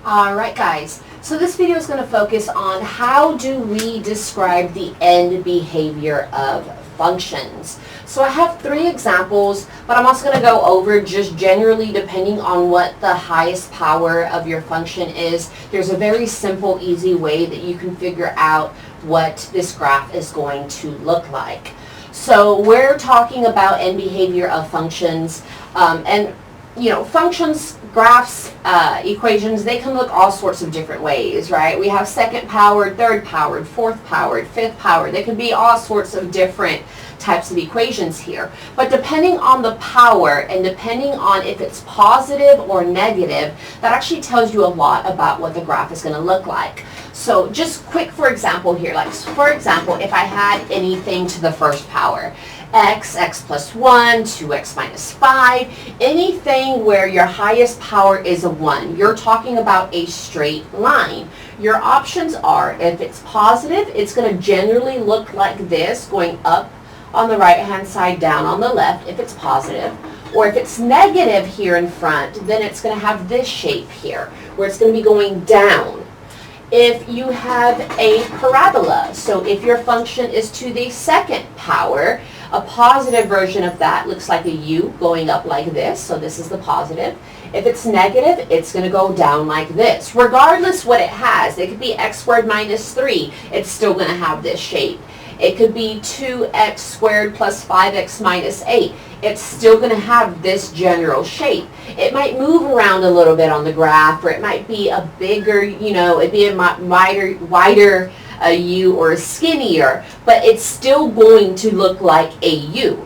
Alright guys, so this video is going to focus on how do we describe the end behavior of functions. So I have 3 examples, but I'm also going to go over just generally depending on what the highest power of your function is. There's a very simple, easy way that you can figure out what this graph is going to look like. So we're talking about end behavior of functions, and you know, functions, graphs, equations, they can look all sorts of different ways, right? We have second powered, third powered, fourth powered, fifth powered. They can be all sorts of different types of equations here. But depending on the power and depending on if it's positive or negative, that actually tells you a lot about what the graph is going to look like. So just quick for example here, like for example, if I had anything to the first power, x plus 1, 2x minus 5, anything where your highest power is a 1, you're talking about a straight line. Your options are, if it's positive, it's going to generally look like this, going up on the right hand side, down on the left if it's positive. Or if it's negative here in front, then it's going to have this shape here, where it's going to be going down. If you have a parabola, so if your function is to the second power, a positive version of that looks like a U going up like this, so this is the positive. If it's negative, it's going to go down like this. Regardless what it has, it could be x squared minus 3, it's still going to have this shape. It could be 2x squared plus 5x minus 8. It's still going to have this general shape. It might move around a little bit on the graph, or it might be a bigger, you know, it'd be a wider U or skinnier, but it's still going to look like a U.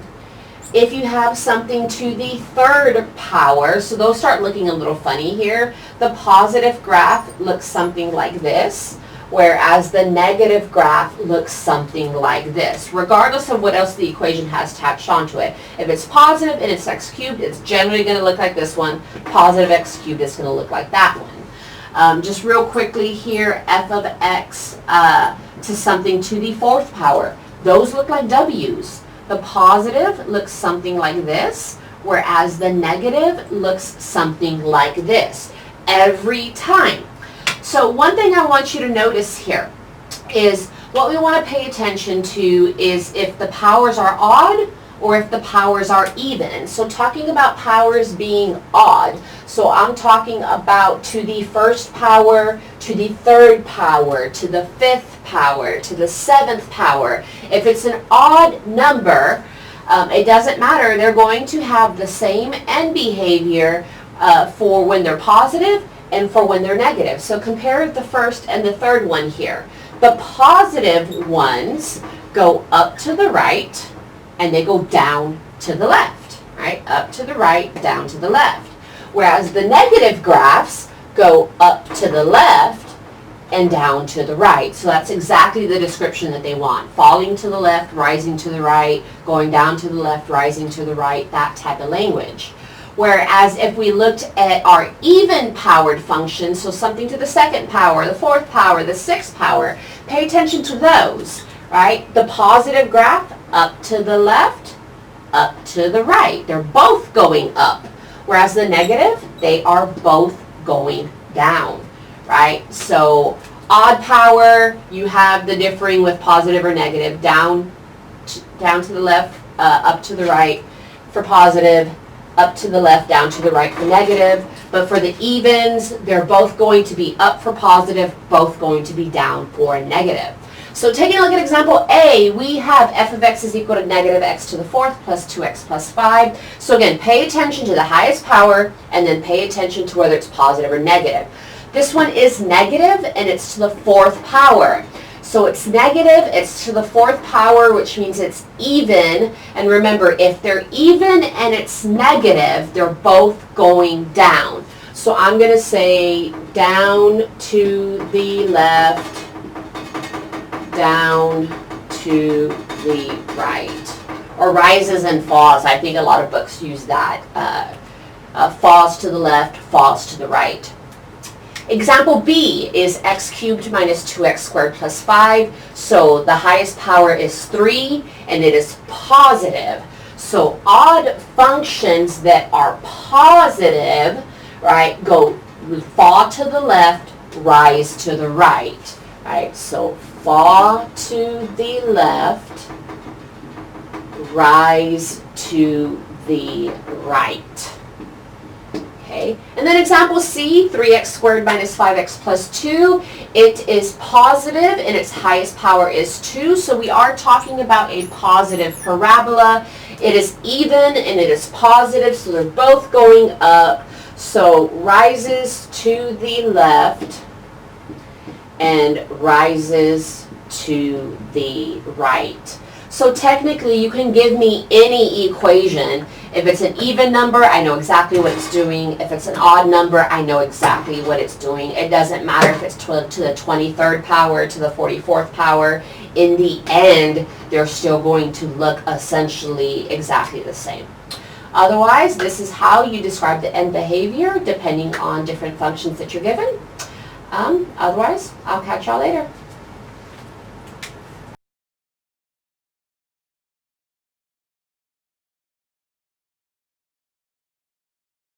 If you have something to the third power, so those start looking a little funny here, the positive graph looks something like this, whereas the negative graph looks something like this, regardless of what else the equation has attached onto it. If it's positive and it's x cubed, it's generally going to look like this one. Positive x cubed is going to look like that one. Just real quickly here, f of x to something to the fourth power. Those look like w's. The positive looks something like this, whereas the negative looks something like this every time. So one thing I want you to notice here is what we want to pay attention to is if the powers are odd or if the powers are even. So talking about powers being odd, so I'm talking about to the first power, to the third power, to the fifth power, to the seventh power. If it's an odd number, it doesn't matter. They're going to have the same end behavior for when they're positive and for when they're negative. So compare the first and the third one here. The positive ones go up to the right and they go down to the left, right? Up to the right, down to the left. Whereas the negative graphs go up to the left and down to the right. So that's exactly the description that they want. Falling to the left, rising to the right, going down to the left, rising to the right, that type of language. Whereas if we looked at our even-powered functions, so something to the second power, the fourth power, the sixth power, pay attention to those, right? The positive graph, up to the left, up to the right. They're both going up. Whereas the negative, they are both going down, right? So odd power, you have the differing with positive or negative, down to the left, up to the right for positive, up to the left, down to the right for negative. But for the evens, they're both going to be up for positive, both going to be down for negative. So taking a look at example A, we have f of x is equal to negative x to the fourth plus 2x plus 5. So again, pay attention to the highest power and then pay attention to whether it's positive or negative. This one is negative and it's to the fourth power. So it's negative, it's to the fourth power, which means it's even. And remember, if they're even and it's negative, they're both going down. So I'm going to say down to the left, down to the right. Or rises and falls. I think a lot of books use that. Falls to the left, falls to the right. Example B is x cubed minus 2x squared plus 5. So the highest power is 3 and it is positive. So odd functions that are positive, right, go fall to the left, rise to the right. Right, so fall to the left, rise to the right. Okay, and then example C, 3x squared minus 5x plus 2. It is positive and its highest power is 2, so we are talking about a positive parabola. It is even and it is positive, so they're both going up. So rises to the left and rises to the right. So technically you can give me any equation. If it's an even number, I know exactly what it's doing. If it's an odd number, I know exactly what it's doing. It doesn't matter if it's to the 23rd power, to the 44th power. In the end, they're still going to look essentially exactly the same. Otherwise, this is how you describe the end behavior depending on different functions that you're given. Otherwise, I'll catch y'all later.